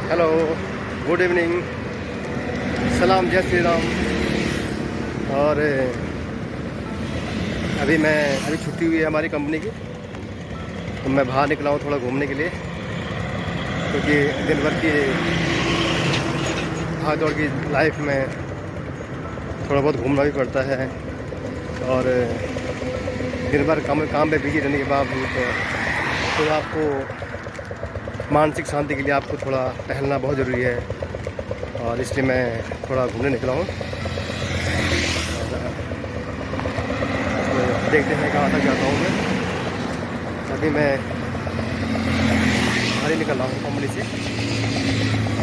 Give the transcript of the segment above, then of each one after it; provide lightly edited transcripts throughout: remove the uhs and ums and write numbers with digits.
Hello, good evening, सलाम, जय श्री राम। और अभी छुट्टी हुई है हमारी कंपनी की, तो मैं बाहर निकला हूँ थोड़ा घूमने के लिए, क्योंकि दिन भर की भाग दौड़ की लाइफ में थोड़ा बहुत घूमना भी पड़ता है। और दिन भर काम में बिजी रहने के बावजूद तो आपको मानसिक शांति के लिए आपको थोड़ा टहलना बहुत ज़रूरी है, और इसलिए मैं थोड़ा घूमने निकला हूँ। तो देखते हैं कहाँ तक जाता हूँ मैं। अभी मैं बाहर ही निकल रहा हूँ कंपनी से,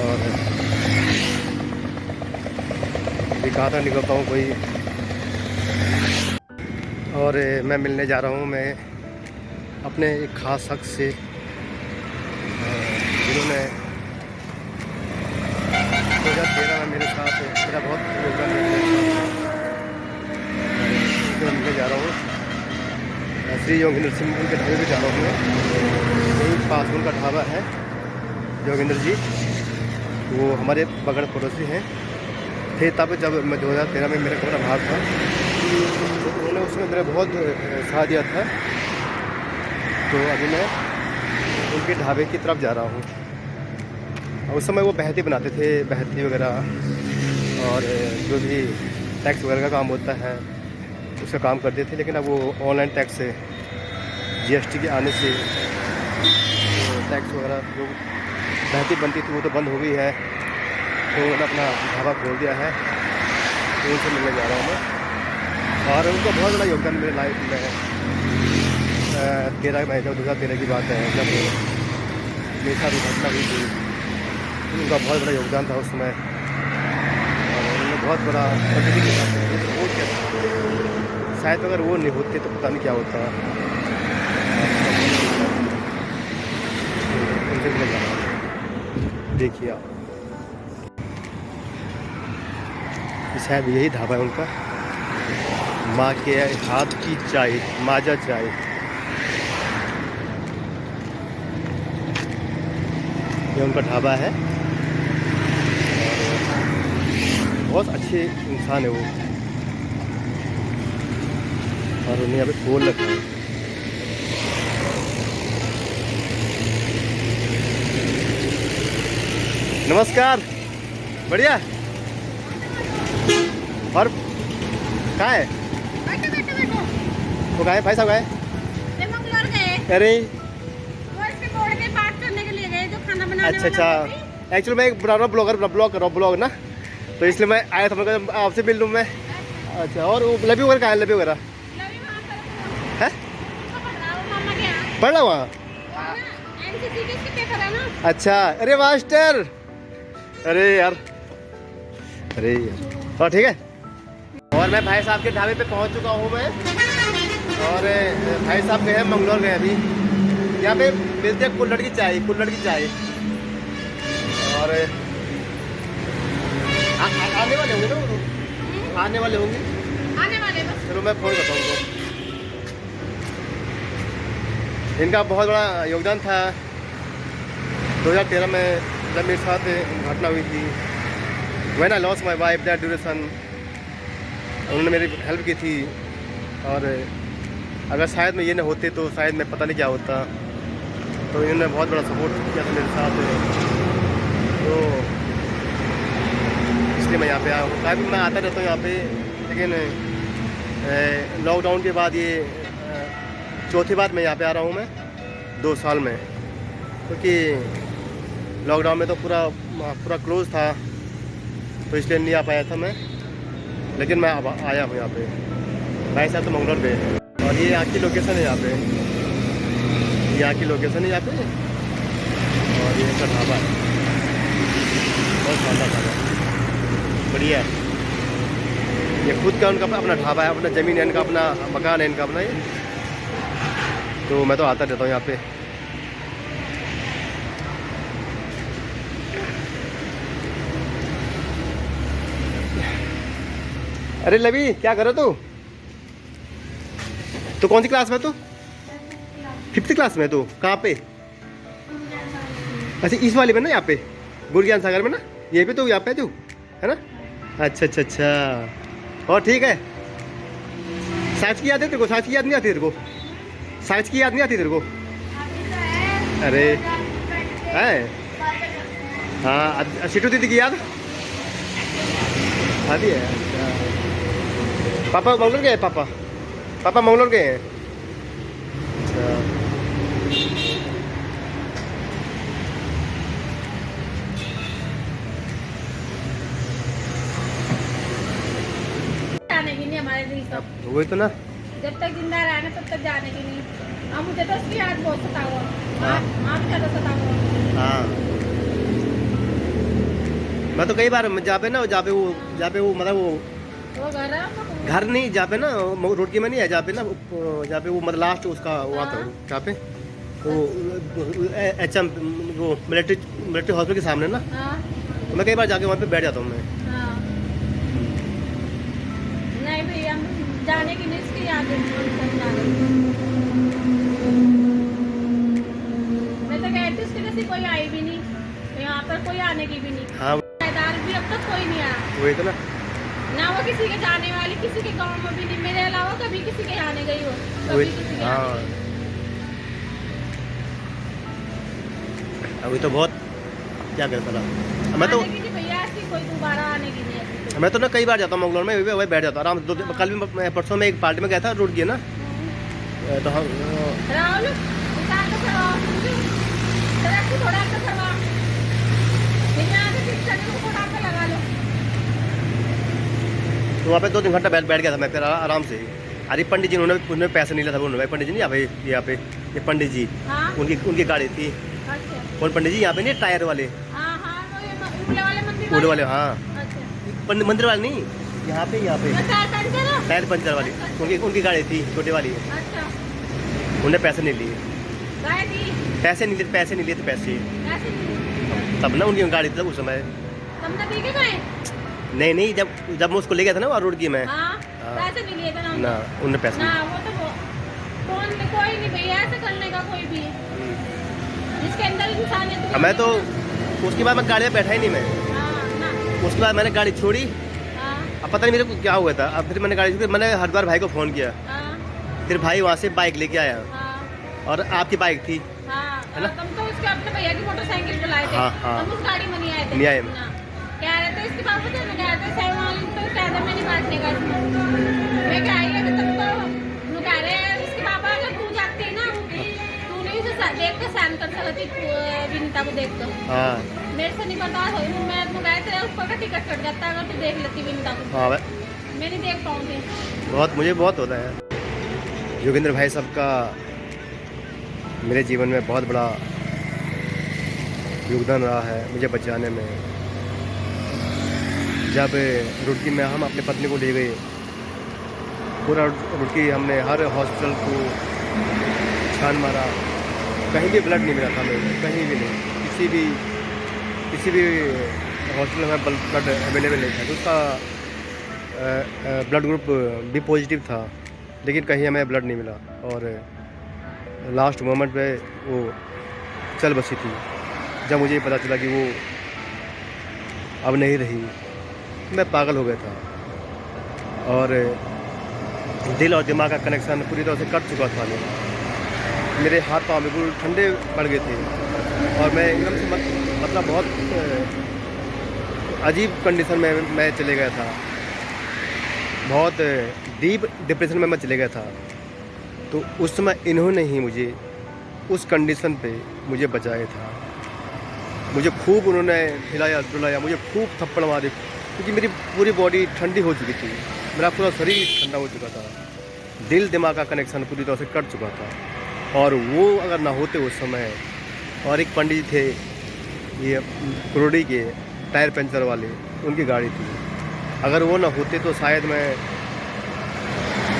और अभी कहाँ तक निकलता हूँ कोई। और मैं मिलने जा रहा हूँ मैं अपने एक ख़ास शख्स से, जिन्होंने 2013 में मेरे साथ मेरा बहुत योगदान मिलने जा रहा हूँ। श्री योगेंद्र सिंह उनके ढाबे पे जा रहा हूँ मैं। यही पास उनका ढाबा है योगेंद्र जी, वो हमारे बगल पड़ोसी हैं थे। तब जब मैं 2013 में मेरा कमरा बाहर था, तो उन्होंने उसमें मेरा बहुत साथ दिया था। तो अभी मैं उनके ढाबे की तरफ जा रहा हूँ। उस समय वो बहती बनाते थे, बहती वगैरह, और जो भी टैक्स वगैरह का काम होता है उसका काम करते थे। लेकिन अब वो ऑनलाइन टैक्स से, जीएसटी के आने से तो टैक्स वगैरह जो बहती बनती थी वो तो बंद हो गई है, तो उन्होंने अपना ढाबा खोल दिया है। तो उनसे मिलने जा रहा हूँ मैं, और उनका बहुत बड़ा योगदान मेरे लाइफ में 2013 की बात है, जब मेरे साथ घटना हुई थी। उनका बहुत बड़ा योगदान था उस समय, और उन्होंने बहुत बड़ा प्रगति के साथ वो क्या था। शायद अगर वो नहीं होते तो पता नहीं क्या होता। उनसे मिलने जा रहा हूँ, देखिए आप। शायद यही ढाबा है उनका, माँ के हाथ की चाय, माजा चाय। ये उनका ढाबा है, बहुत अच्छे इंसान है वो, और उन्हें यहाँ पे खोल रखा है। नमस्कार, बढ़िया। और कहाँ है वो? कहाँ है भाई साहब? गए? अरे अच्छा अच्छा, एक्चुअली मैं एक बना रहा हूँ ब्लॉग कर रहा हूँ, ब्लॉग ना, तो इसलिए मैं आया था। मैं आपसे मिल लूँ मैं। अच्छा, और वो लवी वगैरह कहाँ है? लवी वगैरह है? पढ़ रहा वहाँ? अच्छा, अरे मास्टर, अरे यार, अरे यार, और ठीक है। और मैं भाई साहब के ढाबे पे पहुँच चुका हूँ मैं, और भाई साहब गए हैं मंगलौर गए अभी। यहाँ पे मिलते हैं कुल्हड़ की चाय, कुल्हड़ की चाय। और आने वाले होंगे ना, आने वाले होंगे, आने वाले बस। चलो मैं फ़ोन करता हूँ उनको। इनका बहुत बड़ा योगदान था 2013 में, जब मेरे साथ घटना हुई थी। When I lost my wife that duration, उन्होंने मेरी हेल्प की थी। और अगर शायद मैं ये ना होते तो शायद मैं पता नहीं क्या होता। तो इन्होंने बहुत बड़ा सपोर्ट किया था मेरे साथ, तो इसलिए मैं यहाँ पे आया हूँ। काफ़ी मैं आता रहता हूँ यहाँ पे, लेकिन लॉकडाउन के बाद ये चौथी बार मैं यहाँ पे आ रहा हूँ मैं 2 साल में, क्योंकि लॉकडाउन में तो पूरा क्लोज था, तो इसलिए नहीं आ पाया था मैं। लेकिन मैं अब आया हूँ यहाँ पे। भाई साहब तो मंगलौर गए, और ये यहाँ की लोकेशन है, यहाँ पे यहाँ की लोकेशन है यहाँ पे। और ये इनका ढाबा है, बहुत शानदार ढाबा, बढ़िया है। ये खुद का उनका अपना ढाबा है, अपना ज़मीन है इनका, अपना मकान है इनका अपना ये। तो मैं तो आता रहता हूँ यहाँ पे। अरे लवी, क्या कर रहा तू कौन सी क्लास में? तू 5th क्लास में? तू कहाँ पे? अच्छा, इस वाले में ना, यहाँ पे गुरु ज्ञान सागर में ना, ये भी तो यहाँ पे तू है ना। अच्छा अच्छा अच्छा, और ठीक है। साइंस की याद है तेरे को? साइंस की याद नहीं आती तेरे को? साइंस की याद नहीं आती तेरे को? अरे है हाँ, सिटू दीदी की याद आती है। अच्छा, पापा मंगलोर गए? पापा पापा मंगलोर गए हैं। अच्छा, जाने की नहीं हमारे दिल का, वही तो ना। जब तक जिंदा रहना तब तक जाने की नहीं। अब मुझे तो उसकी याद बहुत सता हुआ, आप क्या सता हुआ। हाँ, मैं तो कई बार जहाँ पे ना, जहाँ पे वो मतलब वो घर है घर नहीं, जहाँ पे ना रोड की में नहीं है, जहाँ पे ना जहाँ पे वो मतलब लास्ट उसका वहाँ था, जहाँ पे वो HM वो मिलिट्री हॉस्पिटल के सामने ना। हाँ तो मैं कई बार जाके वहाँ पे बैठ जाता हूँ मैं। हाँ। नहीं भैया हम जाने की नहीं, इसकी याद है जाने की। मैं तो कहती उसकी जैसी कोई आई भी नहीं, यहाँ पर कोई आने की भी नहीं। हाँ मैदान भी अब तक कोई नहीं आया, वही तो ना। ना वो किसी के जाने वाली, किसी के गांव में भी नहीं, मेरे अलावा कभी किसी के आने गई हो, कभी वही किसी के हाँ, अभी तो बहुत क्या कहता था। मैं तो आने की नहीं भैया, ऐसी कोई दोबारा आने की नहीं है। मैं तो ना कई बार जाता हूँ मंगलौर में, वही बैठ जाता हूँ आराम से। कल भी परसों में एक पार्टी में गया था, रोड की ना, तो हम राहुल इंसान को करवाओ, सड़क को थोड़ा सा करवाओ, यहाँ से पिक्चर को थोड़ा सा लगा लो। तो वहाँ पे 2-3 घंटा बैठ गया था मैं फिर आराम से। अरे पंडित जी उन्होंने पैसे नहीं लिया था, उन्होंने पंडित जी नहीं यहाँ पे ये पंडित जी, हाँ उनकी गाड़ी थी। अच्छा कौन पंडित जी? यहाँ पे नहीं, टायर वाले, हाँ हाँ, वो ये उबले वाले मंदिर ओले वाले। हाँ, अच्छा मंदिर वाले नहीं, यहाँ पे वो टायर पंचर है? टायर पंचर वाली उनकी गाड़ी थी, छोटी वाली। अच्छा उन्होंने पैसे नहीं लिए, गाय दी पैसे नहीं लिए थे पैसे ऐसे नहीं, तब ना उनकी गाड़ी थी उस समय। तुमने दी के गाय? नहीं, जब मैं उसको ले गया था ना वहाँ रोड की में, हाँ पैसे नहीं लिए थे ना ना उन्होंने पैसे ना, नहीं। वो तो कोई नहीं भैया ऐसे करने का, कोई भी जिसके अंदर इंसान है। मैं तो उसके बाद मैं गाड़ी में बैठा ही नहीं मैं। हाँ ना, उसके बाद मैंने गाड़ी छोड़ी, हाँ अब पता नहीं मेरे को क्या हुआ था। अब फिर मैंने गाड़ी छोड़ी, मैंने हरिद्वार भाई को फ़ोन किया, हाँ फिर भाई वहाँ से बाइक लेके आया, हाँ और आपकी बाइक थी। हाँ। है ना? तुम तो उसके अपने भैया की मोटरसाइकिल पे लाए थे। हाँ, हाँ। हम उस गाड़ी में नहीं आए थे। नहीं आए। ना। कह रहे थे इसके पापा थे, कह रहे थे सहवाल तो कह रहे मैं नहीं बैठने का इसमें। मैं क्या आई है तब तो वो कह रहे हैं इसके पापा, अगर तू जाती ना, तू नहीं उसे देख कर सहन कर सकती विनीता को देख कर। हाँ मेरे से नहीं पता, मैं तो गए थे ऊपर का टिकट कट जाता अगर तू देख लेती विनीता को। हाँ, मैं नहीं देख पाऊंगी। मुझे बहुत होता है। योगेंद्र भाई साहब का मेरे जीवन में बहुत बड़ा योगदान रहा है मुझे बचाने में। जब रुड़की में हम अपनी पत्नी को ले गए, पूरा रुड़की हमने हर हॉस्पिटल को छान मारा, कहीं भी ब्लड नहीं मिला था मेरे, कहीं भी नहीं, किसी भी हॉस्पिटल में ब्लड अवेलेबल नहीं था। तो उसका ब्लड ग्रुप भी पॉजिटिव था, लेकिन कहीं हमें ब्लड नहीं मिला। और लास्ट मोमेंट पे वो चल बसी थी। जब मुझे पता चला कि वो अब नहीं रही, मैं पागल हो गया था, और दिल और दिमाग का कनेक्शन पूरी तरह से कट चुका था मेरे हाथ पाँव बिल्कुल ठंडे पड़ गए थे, और मैं एकदम से मतलब बहुत अजीब कंडीशन में मैं चले गया था, बहुत डीप डिप्रेशन में मैं चले गया था। तो उस समय इन्होंने ही मुझे उस कंडीशन पे मुझे बचाया था। मुझे खूब उन्होंने हिलाया डुलाया, मुझे खूब थप्पड़ मारे, क्योंकि मेरी पूरी बॉडी ठंडी हो चुकी थी, मेरा पूरा शरीर ठंडा हो चुका था, दिल दिमाग का कनेक्शन पूरी तरह से कट चुका था। और वो अगर ना होते उस समय, और एक पंडित थे ये कुरोड़ी के टायर पंचर वाले, उनकी गाड़ी थी, अगर वो ना होते तो शायद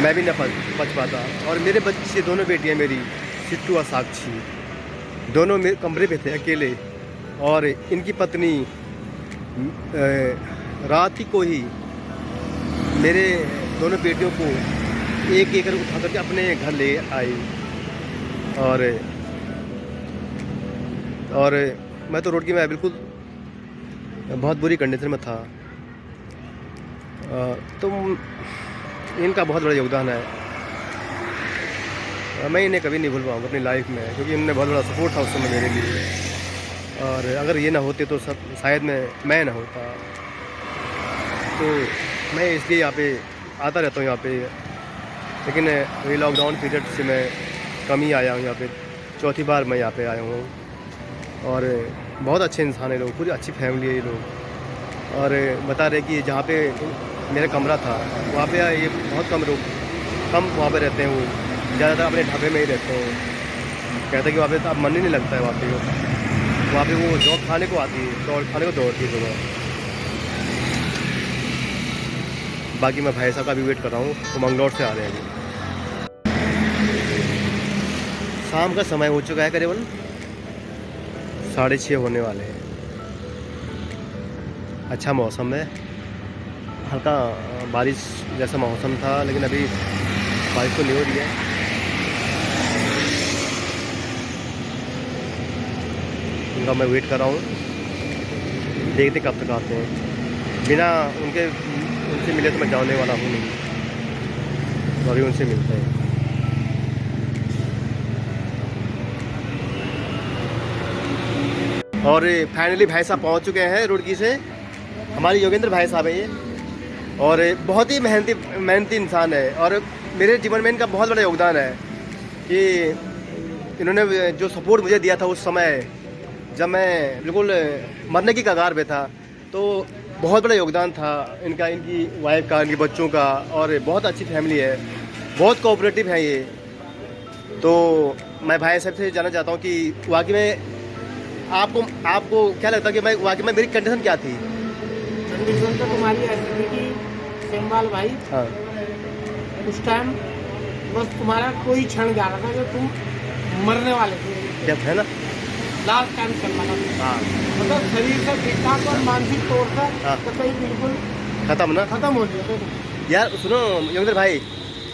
मैं भी ना बच पाता। और मेरे बच्चे, दोनों बेटियां मेरी, सिट्टू और साक्षी, दोनों मेरे कमरे पे थे अकेले, और इनकी पत्नी रात ही को ही मेरे दोनों बेटियों को एक एक उठा करके अपने घर ले आई। और मैं तो रोड की में बिल्कुल बहुत बुरी कंडीशन में था। तो इनका बहुत बड़ा योगदान है। मैं इन्हें कभी नहीं भूल पाऊँगा अपनी लाइफ में, क्योंकि इन्होंने बहुत बड़ा सपोर्ट था उस समय मेरे लिए। और अगर ये ना होते तो शायद मैं ना होता। तो मैं इसलिए यहाँ पे आता रहता हूँ यहाँ पे। लेकिन ये लॉकडाउन पीरियड से मैं कम ही आया हूँ यहाँ पे। चौथी बार मैं यहाँ पे आया हूँ। और बहुत अच्छे इंसान है लोग, पूरी अच्छी फैमिली है ये लोग। और बता रहे कि जहाँ पे मेरा कमरा था वहाँ पे ये बहुत कम वहाँ पे रहते हैं। वो ज़्यादातर अपने ढाबे में ही रहते हैं। कहते हैं कि वहाँ पे अब मन ही नहीं लगता है। वहाँ पे वो जॉब खाने को आती है, खाने को दौड़ती है सुबह। बाकी मैं भाई साहब का भी वेट कर रहा हूँ, वो मंगलौर से आ रहे हैं। शाम का समय हो चुका है, करीबन 6:30 होने वाले हैं। अच्छा मौसम है, हल्का बारिश जैसा मौसम था, लेकिन अभी बारिश तो नहीं हो रही है। उनका मैं वेट कर रहा हूँ, देखते कब तक आते हैं। बिना उनसे मिले तो मैं जाने वाला हूँ नहीं, तो अभी उनसे मिलते हैं। और फाइनली भाई साहब पहुँच चुके हैं रुड़की से। हमारे योगेंद्र भाई साहब है ये, और बहुत ही मेहनती इंसान है। और मेरे जीवन में इनका बहुत बड़ा योगदान है कि इन्होंने जो सपोर्ट मुझे दिया था उस समय जब मैं बिल्कुल मरने की कगार पे था, तो बहुत बड़ा योगदान था इनका, इनकी वाइफ का, इनके बच्चों का। और बहुत अच्छी फैमिली है, बहुत कोऑपरेटिव है ये। तो मैं भाई साहब से जानना चाहता हूँ कि वाकई में आपको क्या लगता है कि मैं वाकई में मेरी कंडीशन क्या थी? कंडीशन तो तुम्हारी ऐसी थी कि सेमवाल भाई, हाँ, उस टाइम बस तुम्हारा कोई क्षण जा रहा था कि तुम मरने वाले थे, जब है ना लास्ट टाइम चल रहा था। हाँ, मतलब शरीर से ठीक ठाक और मानसिक तौर पर हाँ। तो कहीं बिल्कुल खत्म ना खत्म हो गया था। यार। सुनो योगेंद्र भाई,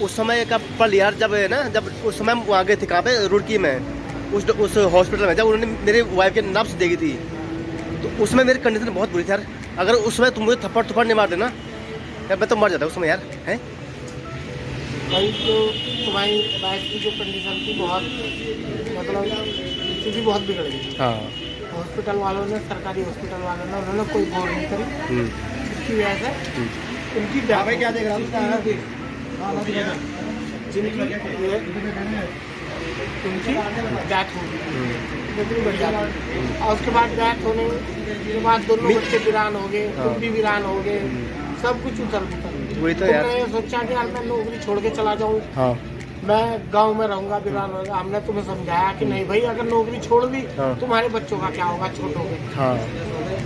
उस समय का पल यार, जब उस समय हम वहाँ गए थे, कहाँ पे, रुड़की में, उस हॉस्पिटल में, जब उन्होंने मेरे वाइफ के नब्ज देखी थी, तो उसमें मेरी कंडीशन बहुत बुरी थी यार। अगर उस समय तुम मुझे थप्पड़ नहीं मार देना यार, मैं तो मर जाता उस समय यार। हैं भाई जो तुम्हारी वाइफ की जो कंडीशन थी, बहुत मतलब स्थिति बहुत बिगड़ गई थी। हाँ। हॉस्पिटल वालों ने, सरकारी हॉस्पिटल वालों ने, उन्होंने कोई गौर नहीं करी। इसकी वजह से उनकी क्या देख रहा हूँ उनकी डेथ हो गई, इतनी बढ़िया। और उसके बाद डेथ होने के बाद दोनों बच्चे वीरान हो गए, तुम भी वीरान हो गए, सब कुछ उतर वही तो यार। तुमने सोचा कि यार मैं नौकरी छोड़ के चला जाऊँ, हाँ, मैं गांव में रहूंगा, वीरान होगा। हमने तुम्हें समझाया कि नहीं भाई, अगर नौकरी छोड़ दी तुम्हारे बच्चों का क्या होगा, छोटे होंगे। हाँ,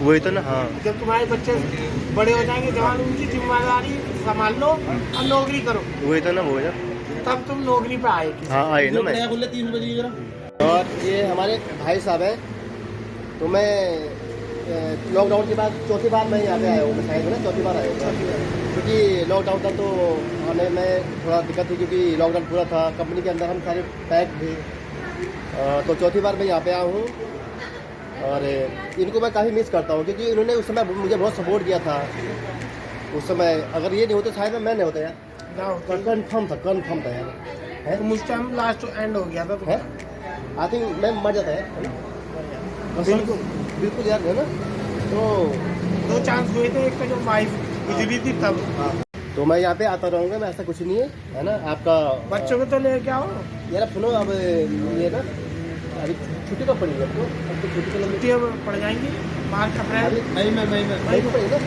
वही तो ना। हाँ, जब तुम्हारे बच्चे बड़े हो जाएंगे, जवान, उनकी जिम्मेदारी संभाल लो और नौकरी करो। वही तो ना, वो ना, तब तुम नौकरी पे आएगी। हाँ आए ना मैं। 3 बजे। और ये हमारे भाई साहब हैं। तो मैं लॉकडाउन के बाद चौथी बार मैं यहाँ पे आया हूँ, शायद ना चौथी बार आया हूँ, क्योंकि लॉकडाउन था तो मैं थोड़ा दिक्कत थी, क्योंकि लॉकडाउन पूरा था, कंपनी के अंदर हम सारे पैक थे। तो चौथी बार मैं यहाँ पे आया हूँ। और इनको मैं काफ़ी मिस करता हूँ, क्योंकि इन्होंने उस समय मुझे बहुत सपोर्ट किया था। उस समय अगर ये नहीं होता शायद मैं नहीं होता यार, कन्फर्म था यार। है उस टाइम लास्ट एंड हो गया था तो आई थिंक मैं मर जाता है ना। बिल्कुल यार, है ना। तो 2 चांस हुए थे, एक का जो वाइफ गुजरी थी तब। हाँ, तो मैं यहाँ पे आता रहूँगा, मैं, ऐसा कुछ नहीं है ना। आपका बच्चों को तो ले क्या हो यार, सुनो अब ये ना, अभी छुट्टी तो पड़ी है आपको, अब तो छुट्टी तो छुट्टियाँ पड़ जाएंगी, मार्च अप्रैल मई में पड़ी ना।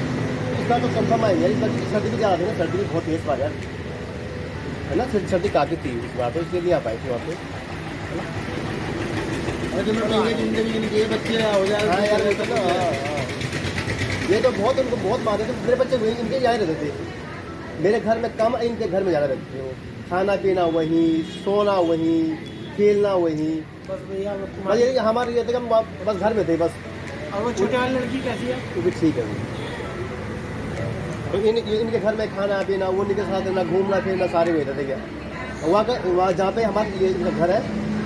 इस बार तो कंफर्म आएंगे यार। इस बार सर्दी भी ज़्यादा थी ना, सर्दी भी बहुत तेज बार यार, है ना। सर्दी काफ़ी थी इस बार, तो इसलिए नहीं आ पाई थी वहाँ पे, है ना। बच्चे हो जाए। हाँ यार, ये तो बहुत उनको बहुत मारते थे। मेरे बच्चे वहीं इनके यहाँ रहते थे, मेरे घर में कम, इनके घर में ज़्यादा रहते थे। वो खाना पीना वहीं, सोना वहीं, खेलना वहीं। बस भैया बस ये हमारे ये थे कि हम बस घर में थे बस। और वो छोटे वाली लड़की कैसी है? वो भी ठीक है। तो इनके घर में खाना पीना, वो इनके साथ रहना, घूमना फिरना, सारे हुए थे क्या। वहाँ जहाँ पे हमारे ये घर है,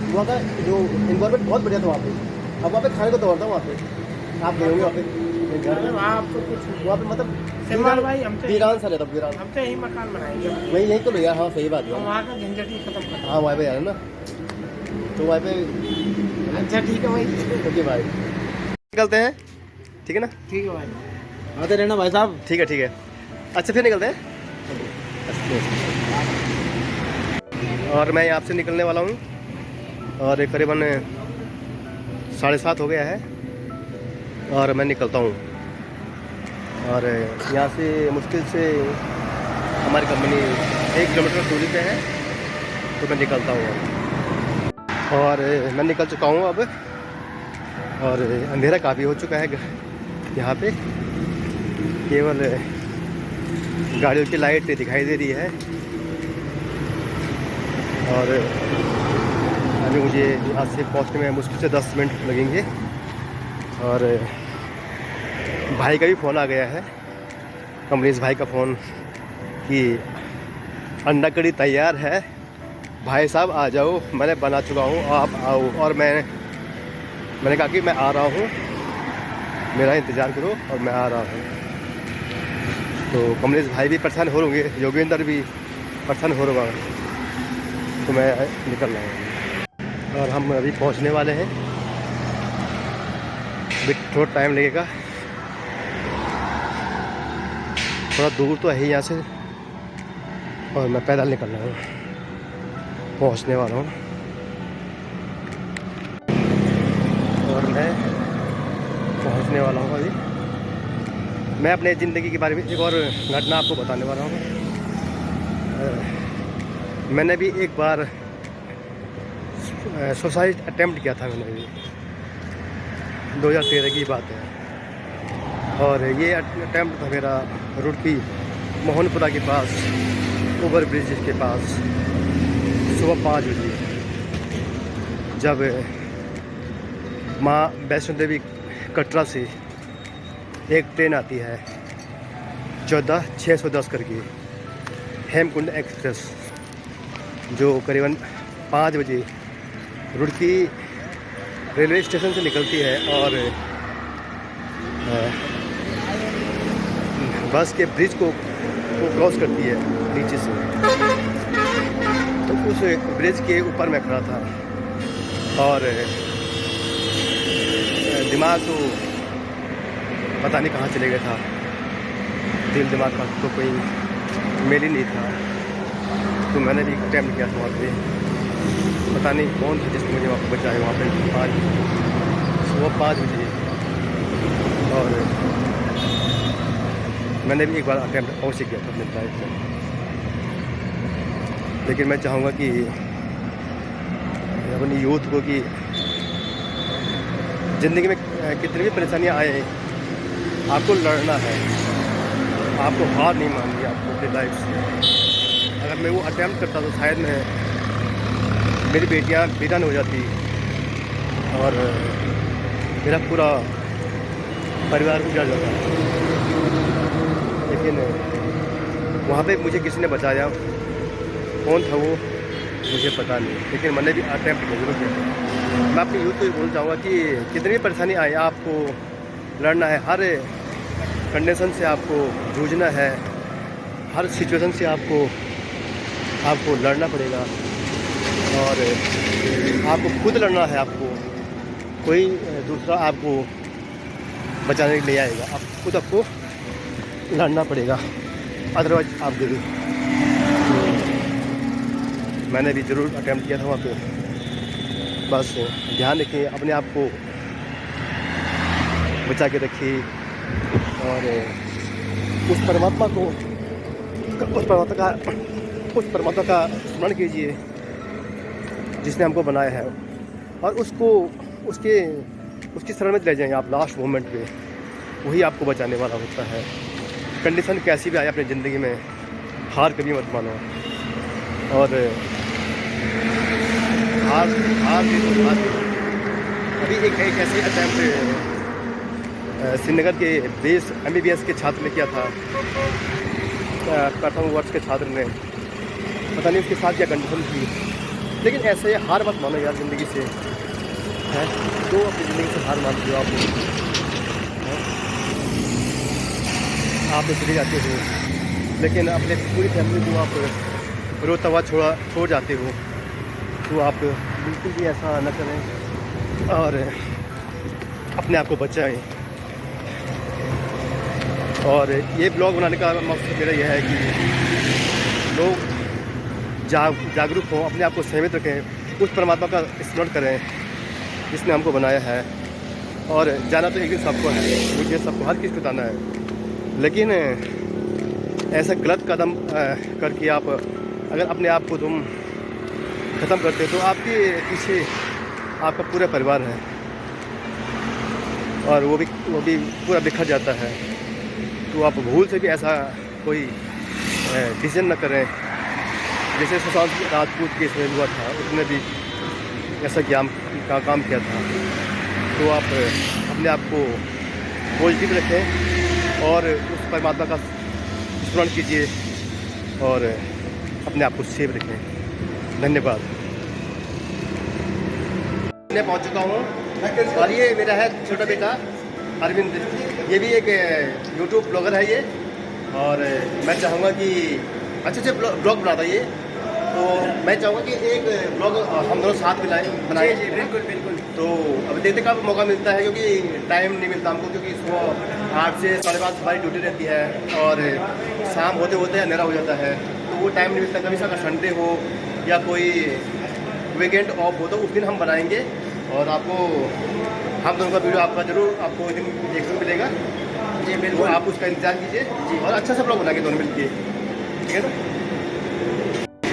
वहाँ का जो इन्वायरमेंट बहुत बढ़िया था वहाँ पे। अब वहाँ पे खाने को दौड़ता हूँ वहाँ पे, आप गए होंगे वहाँ पे। अरे वहाँ आपको कुछ वहाँ पे मतलब सिम्बल भाई हमसे वीरान सा रहता वीरान। हम तो यही मकान बनाएंगे, वही यही तो भैया, हाँ सही बात हम है। वहाँ का झंझट ही खत्म कर। हाँ वहाँ पे यार ना, तो वहाँ पे अच्छा ठीक है भाई, ओके भाई, निकलते हैं, ठीक है ना? ठीक है भाई, आते रहना भाई साहब। ठीक है। अच्छा फिर निकलते हैं। और मैं यहाँ से निकलने वाला हूँ और करीबन 7:30 हो गया है और मैं निकलता हूँ। और यहाँ से मुश्किल से हमारी कंपनी 1 किलोमीटर दूरी पे है, तो मैं निकलता हूँ और मैं निकल चुका हूँ अब। और अंधेरा काफ़ी हो चुका है यहाँ पे, केवल गाड़ियों की लाइट दिखाई दे रही है। और अभी मुझे यहाँ से पहुँचने में मुश्किल से 10 मिनट लगेंगे। और भाई का भी फ़ोन आ गया है, कमलेश भाई का फ़ोन, कि अंडा कड़ी तैयार है भाई साहब, आ जाओ, मैंने बना चुका हूँ, आप आओ। और मैंने कहा कि मैं आ रहा हूँ, मेरा इंतज़ार करो, और मैं आ रहा हूँ। तो कमलेश भाई भी परेशान हो होंगे, योगेंद्र भी परेशान हो रहा, तो मैं निकल रहा हूँ। और हम अभी पहुँचने वाले हैं, अभी थोड़ा टाइम लगेगा, थोड़ा दूर तो है यहाँ से, और मैं पैदल निकल रहा हूँ, पहुँचने वाला हूँ। और मैं पहुँचने वाला हूँ अभी। मैं अपने ज़िंदगी के बारे में एक और घटना आपको बताने वाला हूँ। मैंने भी एक बार सुसाइड अटेम्प्ट किया था, मैंने भी 2013 की बात है। और ये अटेम्प्ट था मेरा रुड़की मोहनपुरा के पास, ओवर ब्रिज के पास, सुबह 5 बजे, जब माँ वैष्णो देवी कटरा से एक ट्रेन आती है 14-610 करके, हेमकुंड एक्सप्रेस, जो करीबन 5 बजे रुड़की रेलवे स्टेशन से निकलती है और बस के ब्रिज को क्रॉस करती है नीचे से। तो उस ब्रिज के ऊपर मैं खड़ा था और दिमाग तो पता नहीं कहाँ चले गया था, दिल दिमाग का तो कोई मेल ही नहीं था। तो मैंने भी अटेम्प्ट किया था वहाँ पे, पता नहीं कौन था जिसने मुझे वहाँ पर बचाया, वहाँ पे सुबह 5 बजे। और मैंने भी एक बार अटेम्प्ट अवश्य किया था अपने लाइफ में, लेकिन मैं चाहूँगा कि अपनी यूथ को कि ज़िंदगी में कितनी भी परेशानियाँ आए, आपको लड़ना है, आपको हार नहीं माननी आपको अपनी लाइफ से। अगर मैं वो अटेम्प्ट करता तो शायद मैं मेरी बेटियाँ वीरान हो जाती और मेरा पूरा परिवार उजड़ जाता। लेकिन वहाँ पे मुझे किसी ने बचाया, कौन था वो मुझे पता नहीं, लेकिन मैंने भी अटेम्प्ट जरूर किया। मैं अपनी यूथ को ये बोलना चाहूँगा कि कितनी भी परेशानी आए, आपको लड़ना है, हर कंडीशन से आपको जूझना है, हर सिचुएशन से आपको लड़ना पड़ेगा। और आपको खुद लड़ना है, आपको कोई दूसरा आपको बचाने के लिए आएगा, आप खुद आपको लड़ना पड़ेगा, अदरवाइज आप दे दो। मैंने भी ज़रूर अटेम्प्ट किया था वहाँ पे। बस ध्यान रखिए, अपने आप को बचा के रखिए और उस परमात्मा का स्मरण कीजिए जिसने हमको बनाया है, और उसकी शरण में ले जाएंगे आप लास्ट मोमेंट पे, वही आपको बचाने वाला होता है। कंडीशन कैसी भी आए अपनी ज़िंदगी में, हार कभी मत मानो। और हार अभी एक ऐसे अटैम्प्ट श्रीनगर के 20 MBBS के छात्र ने किया था, प्रथम वर्ष के छात्र ने, पता नहीं उसके साथ क्या कंडीशन थी, लेकिन ऐसे हार मत मानो यार ज़िंदगी से, है तो अपनी ज़िंदगी से हार मान दो आप। आप तो चले जाते हो, लेकिन अपने पूरी फैमिली को आप रोता हुआ छोड़ जाते हो। तो आप बिल्कुल भी ऐसा न करें और अपने आप को बचाएं। और ये ब्लॉग बनाने का मकसद मेरा यह है कि लोग जागरूक हों, अपने आप को संयमित रखें, उस परमात्मा का स्मरण करें जिसने हमको बनाया है। और जाना तो एक दिन सबको है, मुझे सबको, हर किसी को जाना है। लेकिन ऐसा गलत कदम करके आप अगर अपने आप को तुम ख़त्म करते हो तो आपके पीछे आपका पूरा परिवार है और वो भी पूरा बिखर जाता है। तो आप भूल से भी ऐसा कोई डिसीजन न करें। जैसे सुशांत राजपूत केस में हुआ था, उसने भी ऐसा काम किया था। तो आप अपने आप को पॉजिटिव रखें और उस परमात्मा का स्मरण कीजिए और अपने आप को सेफ रखें। धन्यवाद। मैं पहुंच चुका हूं और ये मेरा है छोटा बेटा अरविंद। ये भी एक यूट्यूब ब्लॉगर है ये, और मैं चाहूँगा कि अच्छे ब्लॉग बनाता है ये। तो मैं चाहूँगा कि एक ब्लॉग हम दोनों साथ बनाए। जी बिल्कुल। तो अब देखते कब मौका मिलता है, क्योंकि टाइम नहीं मिलता हमको, क्योंकि सुबह 8 से 5:30 हमारी ड्यूटी रहती है और शाम होते होते अंधेरा हो जाता है। तो वो टाइम नहीं मिलता। कभी अगर संडे हो या कोई वीकेंड ऑफ हो तो उस दिन हम बनाएंगे और आपको हम दोनों का वीडियो आपका ज़रूर आपको एक दिन देखने को मिलेगा। जी बिल्कुल, आप उसका इंतजार कीजिए जी, और अच्छा सा ब्लॉग बनाएंगे दोनों मिलके, ठीक है ना।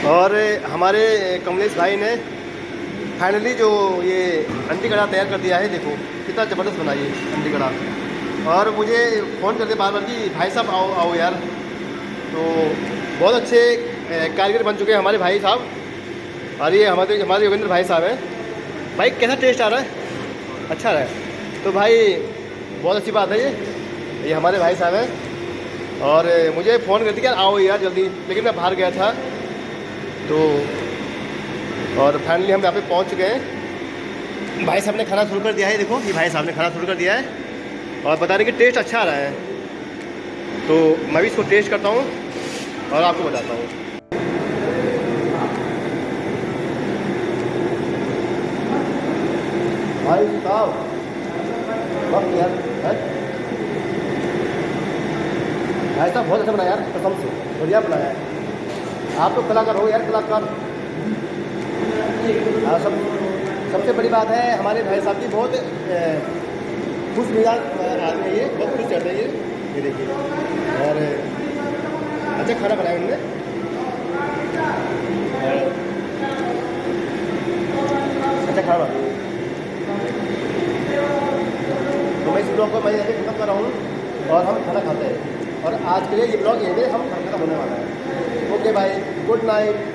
और हमारे कमलेश भाई ने फाइनली जो ये अंडी कड़ा तैयार कर दिया है, देखो कितना ज़बरदस्त बना ये अंडी कड़ा। और मुझे फ़ोन करते बार कि भाई साहब आओ यार। तो बहुत अच्छे कारीगर बन चुके हैं हमारे भाई साहब। और ये हमारे योगेंद्र भाई साहब हैं। भाई कैसा टेस्ट आ रहा है? अच्छा रहा है तो भाई बहुत अच्छी बात है ये हमारे भाई साहब हैं। और मुझे फ़ोन करती कि यार आओ यार जल्दी, लेकिन मैं बाहर गया था। तो और फाइनली हम यहाँ पे पहुँच चुके हैं। भाई साहब ने खाना शुरू कर दिया है, देखो ये भाई साहब ने खाना शुरू कर दिया है और बता रहे कि टेस्ट अच्छा आ रहा है। तो मैं भी इसको टेस्ट करता हूँ और आपको बताता हूँ। भाई साहब वक्त यार है? भाई साहब बहुत अच्छा बनाया यार, कसम से बढ़िया बनाया है। आप तो कलाकार हो यार, कलाकार। हाँ, सबसे बड़ी बात है हमारे भाई साहब की बहुत खुश मिजाज आदमी है ये, बहुत खुश रहते हैं ये देखिए। और अच्छा खाना बनाया उन्होंने। अच्छा खाना बनाया। तो मैं इस ब्लॉग को मैं यहीं खत्म कर रहा हूँ और हम खाना खाते हैं। और आज के लिए ये ब्लॉग यहीं पे हम खत्म होने वाला है। ओके भाई, गुड नाइट।